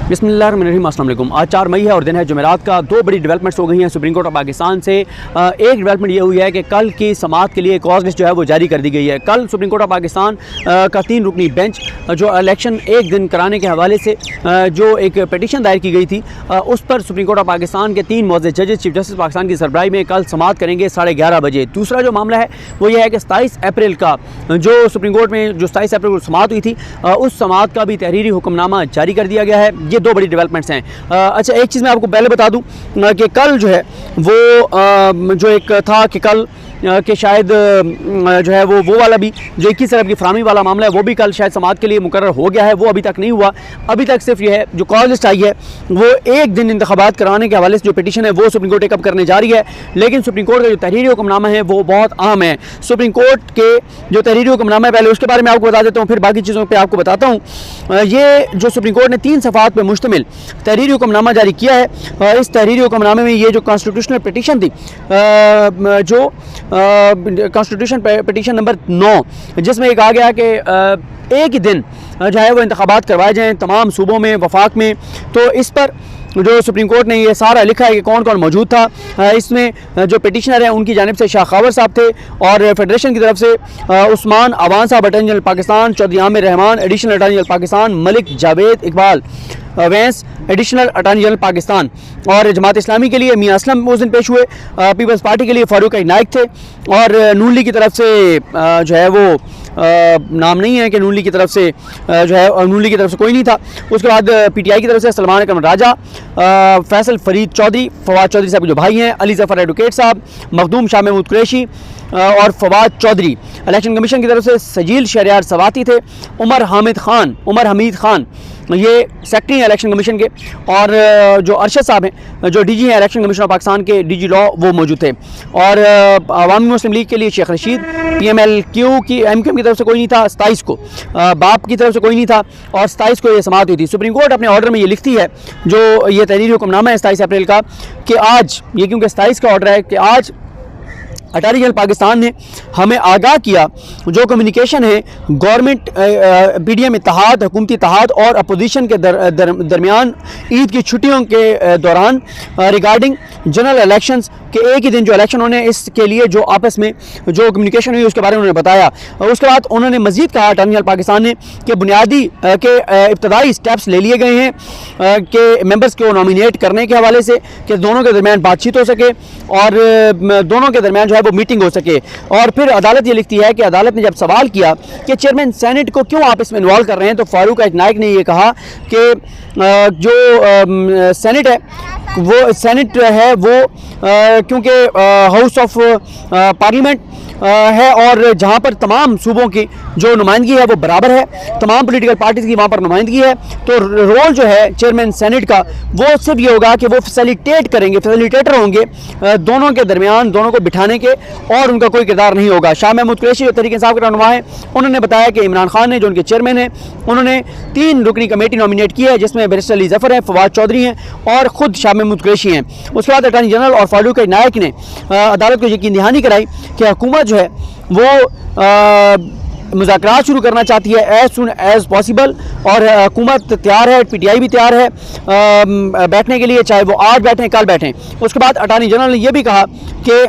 बिस्मिल्लाहिर्रहमानिर्रहीम, अस्सलाम वालेकुम। आज 4 मई है और दिन है जुमेरात का। दो बड़ी डेवलपमेंट्स हो गई हैं सुप्रीम कोर्ट ऑफ पाकिस्तान से। एक डेवलपमेंट ये हुई है कि कल की समाअत के लिए कॉज लिस्ट जो है वो जारी कर दी गई है। कल सुप्रीम कोर्ट ऑफ पाकिस्तान का 3 रुकनी बेंच जो इलेक्शन एक दिन कराने के हवाले से जो एक पटिशन दायर की गई थी, उस पर सुप्रीम कोर्ट ऑफ पाकिस्तान के 3 मुअज़्ज़ज़ जजेस चीफ जस्टिस पाकिस्तान की सरबराही में कल समाअत करेंगे 11:30 बजे। दूसरा जो मामला है वो ये है कि 27 अप्रैल का जो सुप्रीम कोर्ट में जो 27 अप्रैल को समाअत हुई थी, उस समाअत का भी तहरीरी हुक्मनामा जारी कर दिया गया है। ये 2 बड़ी डेवलपमेंट्स हैं। अच्छा, एक चीज़ मैं आपको पहले बता दूं कि कल जो है वो जो एक था कि कल कि शायद जो है वो वाला भी जो 21 अरब की फराहमी वाला मामला है वो भी कल शायद समाअत के लिए मुकर्रर हो गया है। वो अभी तक नहीं हुआ। अभी तक सिर्फ ये है जो कॉल लिस्ट आई है वो एक दिन इंतखाबात कराने के हवाले से जो पिटीशन है वो सुप्रीम कोर्ट टेकअप करने जा रही है। लेकिन सुप्रीम कोर्ट का जो तहरीरी हुक्मनामा है वो बहुत अहम है। सुप्रीम कोर्ट के जो तहरीरी हुक्मनामा है, पहले उसके बारे में आपको बता देता हूँ, फिर बाकी चीज़ों पर आपको बताता हूँ। ये जो सुप्रीम कोर्ट ने 3 सफ़ात पर मुश्तमिल तहरीरी हुक्मनामा जारी किया है। इस तहरीरी हुक्मनामे में ये जो कॉन्स्टिट्यूशनल पिटीशन थी, जो कॉन्स्टिट्यूशन पिटीशन नंबर 9, जिसमें एक आ गया कि एक ही दिन जो है वो इंतखाबात करवाए जाएँ तमाम सूबों में, वफाक में। तो इस पर जो सुप्रीम कोर्ट ने ये सारा लिखा है कि कौन कौन मौजूद था। इसमें जो पिटिशनर हैं उनकी जानिब से शाह खावर साहब थे और फेडरेशन की तरफ से उस्मान अवान साहब attorney general Pakistan, Chaudhry Aamir Rehman additional attorney general Pakistan, Malik Javed Iqbal वैंस एडिशनल अटॉर्नी जनरल पाकिस्तान, और जमात इस्लामी के लिए मियां असलम उस दिन पेश हुए। पीपल्स पार्टी के लिए फारूक नाइक थे और नून लीग की तरफ से जो है वो नाम नहीं है कि नून लीग की तरफ से जो है नून लीग की तरफ से कोई नहीं था। उसके बाद पीटीआई की तरफ से सलमान अकरम राजा, फैसल फरीद चौधरी, फवाद चौधरी साहब के जो भाई हैं, अली जफ़र एडवोकेट साहब, मखदूम शाह महमूद कुरैशी और फवाद चौधरी। इलेक्शन कमीशन की तरफ से सजील शहरियार सवाती थे, उमर हमीद खान ये सेक्रेटरी हैं इलेक्शन कमीशन के, और जो अरशद साहब हैं जो डीजी हैं इलेक्शन कमीशन ऑफ पाकिस्तान के, डीजी लॉ, वो मौजूद थे। और अवामी मुस्लिम लीग के लिए शेख रशीद, PMLQ की MQM की तरफ से कोई नहीं था। 27 को बाप की तरफ से कोई नहीं था और 27 को ये समाअत हुई थी। सुप्रीम कोर्ट अपने ऑर्डर में ये लिखती है, जो ये तहरीरी हुक्मनामा है 27 अप्रैल का, कि आज ये क्योंकि 27 का ऑर्डर है कि आज अटॉर्नी जनरल पाकिस्तान ने हमें आगाह किया जो कम्युनिकेशन है गवर्नमेंट PDM इत्तेहाद, हुकूमती इत्तेहाद और अपोजिशन के दरमियान ईद की छुट्टियों के दौरान रिगार्डिंग जनरल इलेक्शंस के एक ही दिन जो इलेक्शन होने, इसके लिए जो आपस में जो कम्युनिकेशन हुई उसके बारे में उन्होंने बताया। उसके बाद उन्होंने मज़ीद कहा अटॉर्नी जनरल पाकिस्तान ने कि बुनियादी के इब्तदाई स्टेप्स ले लिए गए हैं कि मेंबर्स को नॉमिनेट करने के हवाले से कि दोनों के दरमियान बातचीत हो सके और दोनों के दरमियान जो है वो मीटिंग हो सके। और फिर अदालत ये लिखती है कि अदालत ने जब सवाल किया कि चेयरमैन सेनेट को क्यों आप इसमें इन्वॉल्व कर रहे हैं, तो फारूक नाइक ने ये कहा कि जो सेनेट है वो क्योंकि हाउस ऑफ पार्लियामेंट है और जहाँ पर तमाम सूबों की जो नुमाइंदगी है वो बराबर है, तमाम पॉलिटिकल पार्टीज़ की वहाँ पर नुमाइंदगी है, तो रोल जो है चेयरमैन सेनेट का वो सिर्फ ये होगा कि वो फैसिलिटेट करेंगे, फैसिलिटेटर होंगे दोनों के दरमियान, दोनों को बिठाने के, और उनका कोई किरदार नहीं होगा। शाह महमूद कुरैशी जो तहरीक इंसाफ के रहनुमा है, उन्होंने बताया कि इमरान खान ने जो उनके चेयरमैन हैं उन्होंने 3 रुकनी कमेटी नॉमिनेट की है, जिसमें बैरिस्टर अली जफ़र हैं, फवाद चौधरी हैं और ख़ुद शाह महमूद कुरैशी हैं। उसके बाद अटॉर्नी जनरल और फारूक नाइक ने अदालत को यकीन दहानी कराई कि हुकूमत जो है वो मुज़ाकरात शुरू करना चाहती है एज सुन एज़ पॉसिबल, और हुकूमत तैयार है, PTI भी तैयार है बैठने के लिए, चाहे वो आज बैठें कल बैठें। उसके बाद अटॉर्नी जनरल ने यह भी कहा कि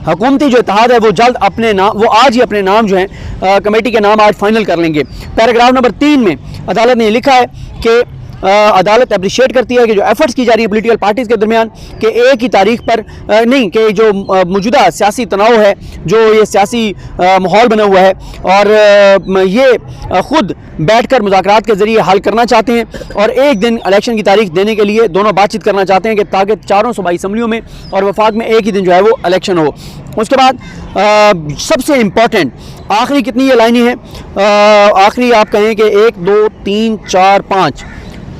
हुकूमती जो इत्तेहाद है वो जल्द अपने नाम, वो आज ही अपने नाम जो है कमेटी के नाम आज फाइनल कर लेंगे। पैराग्राफ नंबर 3 में अदालत ने लिखा है कि अदालत अप्रिशिएट करती है कि जो एफर्ट्स की जा रही है पॉलिटिकल पार्टीज़ के दरमियान कि एक ही तारीख पर नहीं, कि जो मौजूदा सियासी तनाव है, जो ये सियासी माहौल बना हुआ है, और ये ख़ुद बैठकर मुज़ाकरात के ज़रिए हल करना चाहते हैं और एक दिन इलेक्शन की तारीख देने के लिए दोनों बातचीत करना चाहते हैं कि ताकि चारों सूबाई असम्बलियों में और वफाक में एक ही दिन जो है वो इलेक्शन हो। उसके बाद सबसे इम्पॉर्टेंट आखिरी कितनी ये लाइनें हैं, आखिरी आप कहें कि 1 2 3 4 5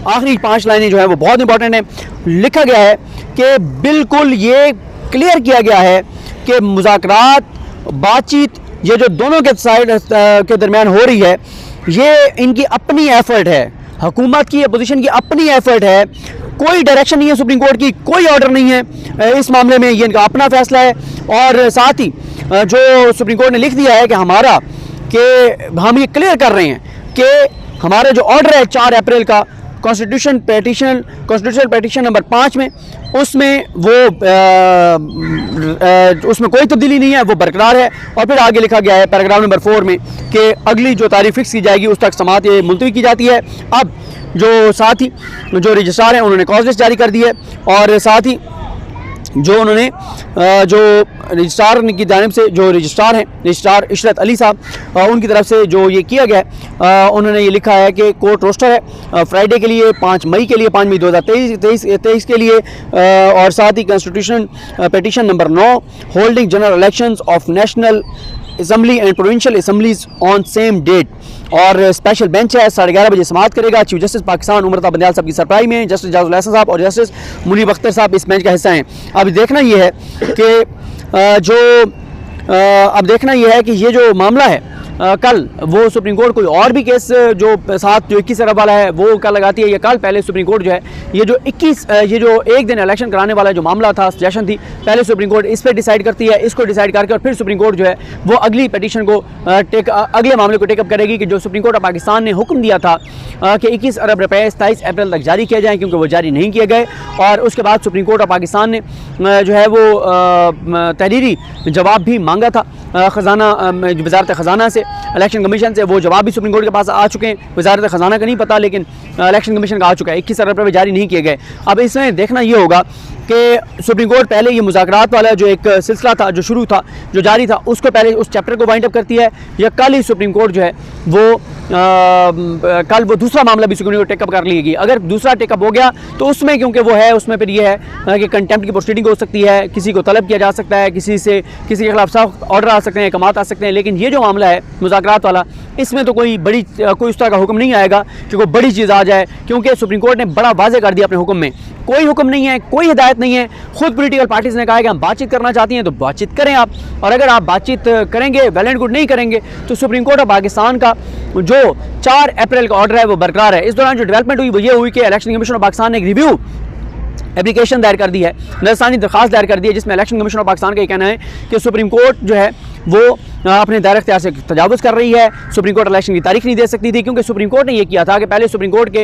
आखिरी 5 लाइनें जो है वो बहुत इंपॉर्टेंट है। लिखा गया है कि बिल्कुल ये क्लियर किया गया है कि मुज़ाकरात, बातचीत, ये जो दोनों के साइड के दरमियान हो रही है, ये इनकी अपनी एफर्ट है, हुकूमत की, अपोजिशन की अपनी एफर्ट है। कोई डायरेक्शन नहीं है सुप्रीम कोर्ट की, कोई ऑर्डर नहीं है इस मामले में, ये इनका अपना फैसला है। और साथ ही जो सुप्रीम कोर्ट ने लिख दिया है कि हम ये क्लियर कर रहे हैं कि हमारा जो ऑर्डर है 4 अप्रैल का कॉन्स्टिट्यूशन पेटिशन नंबर 5 में उसमें वो उसमें कोई तब्दीली नहीं है, वो बरकरार है। और फिर आगे लिखा गया है पैराग्राफ नंबर 4 में कि अगली जो तारीख फिक्स की जाएगी उस तक समाअत ये मुलतवी की जाती है। अब जो साथ ही जो रजिस्ट्रार हैं उन्होंने कॉज लिस्ट जारी कर दी है, और साथ ही जो उन्होंने जो रजिस्ट्रार की जानिब से जो रजिस्ट्रार हैं रजिस्ट्रार इशरत अली साहब, उनकी तरफ से जो ये किया गया है, उन्होंने ये लिखा है कि कोर्ट रोस्टर है फ्राइडे के लिए 5 मई के लिए, 5 मई 2023 के लिए, और साथ ही constitution petition number 9 holding general elections of national assembly and provincial assemblies on same date, और स्पेशल बेंच है 11:30 बजे समाअत करेगा। चीफ जस्टिस पाकिस्तान उमर बंदयाल साहब की सरप्राई में जस्टिस जाजुल एहसन साहब और जस्टिस मुनीब अख्तर साहब इस बेंच का हिस्सा हैं। अब देखना ये है कि ये जो मामला है कल वो सुप्रीम कोर्ट कोई और भी केस जो 21 अरब वाला है वो कल लगाती है, या कल पहले सुप्रीम कोर्ट जो है ये जो एक दिन इलेक्शन कराने वाला जो मामला था, सजेशन थी, पहले सुप्रीम कोर्ट इस पर डिसाइड करती है, इसको डिसाइड करके और फिर सुप्रीम कोर्ट जो है वो अगली पिटीशन को अगले मामले को टेकअप करेगी कि जो सुप्रीम कोर्ट ऑफ पाकिस्तान ने हुक्म दिया था कि 21 अरब रुपये 27 अप्रैल तक जारी किए जाएँ, क्योंकि वो जारी नहीं किए गए। और उसके बाद सुप्रीम कोर्ट ऑफ पाकिस्तान ने जो है वो तहरीरी जवाब भी मांगा था ख़जाना वज़ारत ख़जाना से, इलेक्शन कमीशन से। वो जवाब भी सुप्रीम कोर्ट के पास आ चुके हैं, वज़ारत ख़जाना का नहीं पता, लेकिन इलेक्शन कमीशन का आ चुका है। 21 अरब रुपये जारी नहीं किए गए। अब इसमें देखना ये होगा कि सुप्रीम कोर्ट पहले ये मुज़ाकरात वाला जो एक सिलसिला था जो शुरू था जो जारी था उसको पहले उस चैप्टर को वाइंड अप करती है, या कल ही सुप्रीम कोर्ट जो है वो कल वो दूसरा मामला भी सुप्रीम कोर्ट टेकअप कर लेगी। अगर दूसरा टेकअप हो गया तो उसमें क्योंकि वो है उसमें फिर ये है कि कंटेम्प्ट की प्रोसीडिंग हो सकती है, किसी को तलब किया जा सकता है, किसी के खिलाफ सख्त ऑर्डर आ सकते हैं, अहकामात आ सकते हैं। लेकिन ये जो मामला है मुज़ाकरात वाला, इसमें तो कोई उस तरह का हुक्म नहीं आएगा कि कोई बड़ी चीज़ आ जाए, क्योंकि सुप्रीम कोर्ट ने बड़ा वाज़ेह कर दिया अपने हुक्म में। कोई हुक्म नहीं है, कोई हिदायत नहीं है। खुद पॉलिटिकल पार्टीज़ ने कहा है कि हम बातचीत करना चाहती हैं तो बातचीत करें आप, और अगर आप बातचीत करेंगे वेल एंड गुड, नहीं करेंगे तो सुप्रीम कोर्ट ऑफ पाकिस्तान का जो 4 अप्रैल का ऑर्डर है वो बरकरार है। इस दौरान जो डेवलपमेंट हुई वो ये हुई कि इलेक्शन कमीशन ऑफ पाकिस्तान ने एक रिव्यू एप्लीकेशन दायर कर दी है, नजरसानी दरखास्त दायर कर दी है, जिसमें इलेक्शन कमीशन ऑफ पाकिस्तान का ये कहना है कि सुप्रीम कोर्ट जो है वो अपने दायरा इख्तियार से तजावुज़ कर रही है। सुप्रीम कोर्ट इलेक्शन की तारीख नहीं दे सकती थी, क्योंकि सुप्रीम कोर्ट ने यह किया था कि पहले सुप्रीम कोर्ट के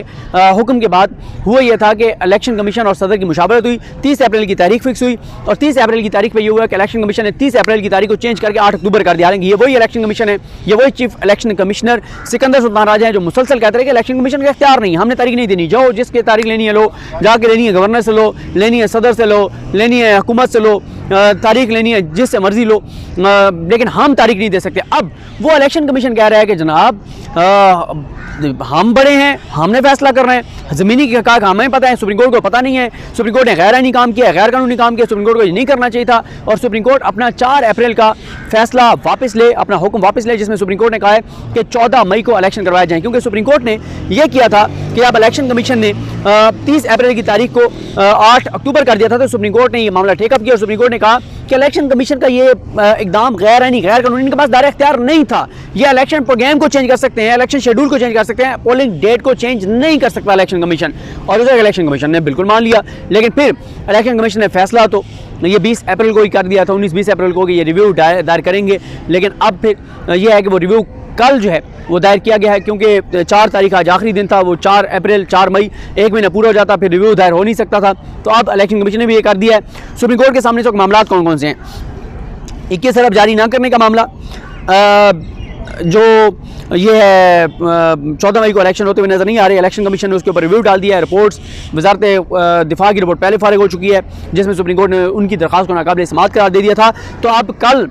हुक्म के बाद हुआ यह था कि इलेक्शन कमीशन और सदर की मुशावरत हुई, 30 अप्रैल की तारीख फिक्स हुई, और 30 अप्रैल की तारीख पर यह हुआ कि इलेक्शन कमीशन ने 30 अप्रैल की तारीख को चेंज करके 8 अक्टूबर कर दिया। ये वही इलेक्शन कमीशन है, ये वही chief election commissioner Sikandar Sultan Raja हैं जो मुसलसल कहते रहे कि इलेक्शन कमीशन का इख्तियार नहीं, हमने तारीख नहीं देनी, जाओ जिसकी तारीख लेनी है लो, जाके लेनी है गवर्नर से लो, लेनी है सदर से लो, लेनी है हुकूमत से लो, तारीख लेनी है जिससे मर्जी लो, लेकिन हम तारीख नहीं दे सकते। अब वो इलेक्शन कमीशन कह रहा है कि जनाब हम बड़े हैं, हमने फैसला करना है, ज़मीनी के हक़ हमें पता है, सुप्रीम कोर्ट को पता नहीं है। सुप्रीम कोर्ट ने गैर आईनी काम किया, गैर कानूनी काम किया, सुप्रीम कोर्ट को ये नहीं करना चाहिए था। और सुप्रीम कोर्ट अपना 4 अप्रैल का फैसला वापस ले, अपना हुक्म वापस ले, जिसमें सुप्रीम कोर्ट ने कहा है कि 14 मई को इलेक्शन करवाए जाएँ, क्योंकि सुप्रीम कोर्ट ने यह किया था कि अब इलेक्शन कमीशन ने 30 अप्रैल की तारीख को 8 अक्टूबर कर दिया था, तो सुप्रीम कोर्ट ने यह मामला टेकअप किया और सुप्रीम कोर्ट ने कहा कि इलेक्शन कमीशन का ये इकदाम गैर आईनी गैर कानूनी, इनके पास दायरा इख्तियार नहीं था। ये इलेक्शन प्रोग्राम को चेंज कर सकते हैं, इलेक्शन शेड्यूल को चेंज कर सकते हैं, पोलिंग डेट को चेंज नहीं कर सकता इलेक्शन कमीशन। और उसे इलेक्शन कमीशन ने बिल्कुल मान लिया, लेकिन फिर इलेक्शन कमीशन ने फैसला तो ये 20 अप्रैल को ही कर दिया था, 19-20 अप्रैल को कि ये रिव्यू दायर करेंगे। लेकिन अब फिर यह है कि वो रिव्यू कल जो है वो दायर किया गया है, क्योंकि 4 तारीख आज आखिरी दिन था, वो 4 मई 1 महीना पूरा हो जाता, फिर रिव्यू दायर हो नहीं सकता था। तो अब इलेक्शन कमीशन ने भी ये कर दिया है। सुप्रीम कोर्ट के सामने तो मामला कौन कौन से हैं? 21 अरब जारी ना करने का मामला, जो ये है 14 मई को इलेक्शन होते हुए नज़र नहीं आ रहे, इलेक्शन कमीशन ने उसके ऊपर रिव्यू डाल दिया है। रिपोर्ट्स वज़ारत दिफा की रिपोर्ट पहले फारिग हो चुकी है, जिसमें सुप्रीम कोर्ट ने उनकी दरख्वास्त को नाकाबिल समाअत करार दे दिया था। तो अब कल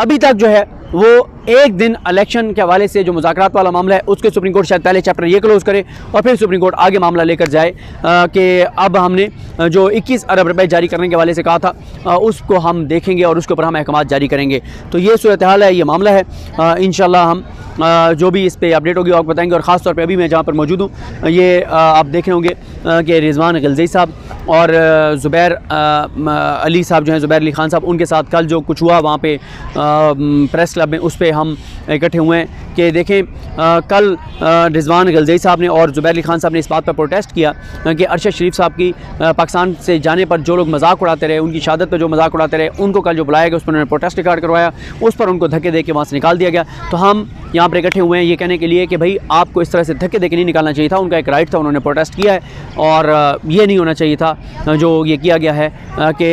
अभी तक जो है वो एक दिन इलेक्शन के हवाले से जो मुज़ाकरात वाला मामला है उसके सुप्रीम कोर्ट शायद पहले चैप्टर ये क्लोज़ करे और फिर सुप्रीम कोर्ट आगे मामला लेकर जाए कि अब हमने जो 21 अरब रुपए जारी करने के हवाले से कहा था उसको हम देखेंगे और उसके ऊपर हम अहकामात जारी करेंगे। तो ये सूरत हाल है, ये मामला है। इंशाल्लाह हम जो भी इस पर अपडेट होगी आपको बताएंगे। और ख़ास तौर पे अभी मैं जहाँ पर मौजूद हूँ ये आप देख रहे होंगे कि रिजवान गिलज़ई साहब और ज़ुबैर अली साहब जो हैं, ज़ुबैर अली ख़ान साहब, उनके साथ कल जो कुछ हुआ वहाँ पे प्रेस क्लब में, उस पर पे हम इकट्ठे हुए हैं कि देखें कल रिजवान गलज़ई साहब ने और ज़ुबैर अली खान साहब ने इस बात पर प्रोटेस्ट किया कि अरशद शरीफ साहब की पाकिस्तान से जाने पर जो लोग मजाक उड़ाते रहे, उनकी शहादत पर जो मजाक उड़ाते रहे, उनको कल जो बुलाया गया उस पर उन्होंने प्रोटेस्ट रिकॉर्ड करवाया, उस पर उनको धक्के दे के वहाँ से निकाल दिया गया। तो हम यहाँ पर इकट्ठे हुए हैं ये कहने के लिए कि भाई आपको इस तरह से धक्के दे के नहीं निकालना चाहिए था, उनका एक राइट था, उन्होंने प्रोटेस्ट किया है और ये नहीं होना चाहिए था जो ये किया गया है कि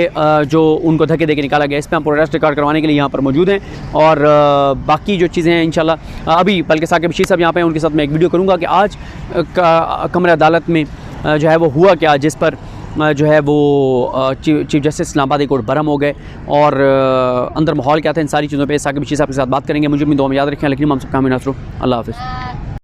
जो उनको धक्के दे के निकाला गया। इस पर हम प्रोटेस्ट रिकॉर्ड करवाने के लिए यहाँ पर मौजूद हैं और बाकी जो चीज़ें हैं इंशाल्लाह अभी बल्कि साकिब बशीर साहब यहाँ पे हैं, उनके साथ मैं एक वीडियो करूँगा कि आज कमरे अदालत में जो है वो हुआ क्या, जिस पर जो है वो chief justice Islamabad high court Barham हो गए और अंदर माहौल क्या था, इन सारी चीज़ों पे साकिब बशीर साहब के साथ बात करेंगे। मुझे भी दुआ में याद रखें। लेकिन हम सबका हमें नसरो। अल्लाह हाफ़िज़।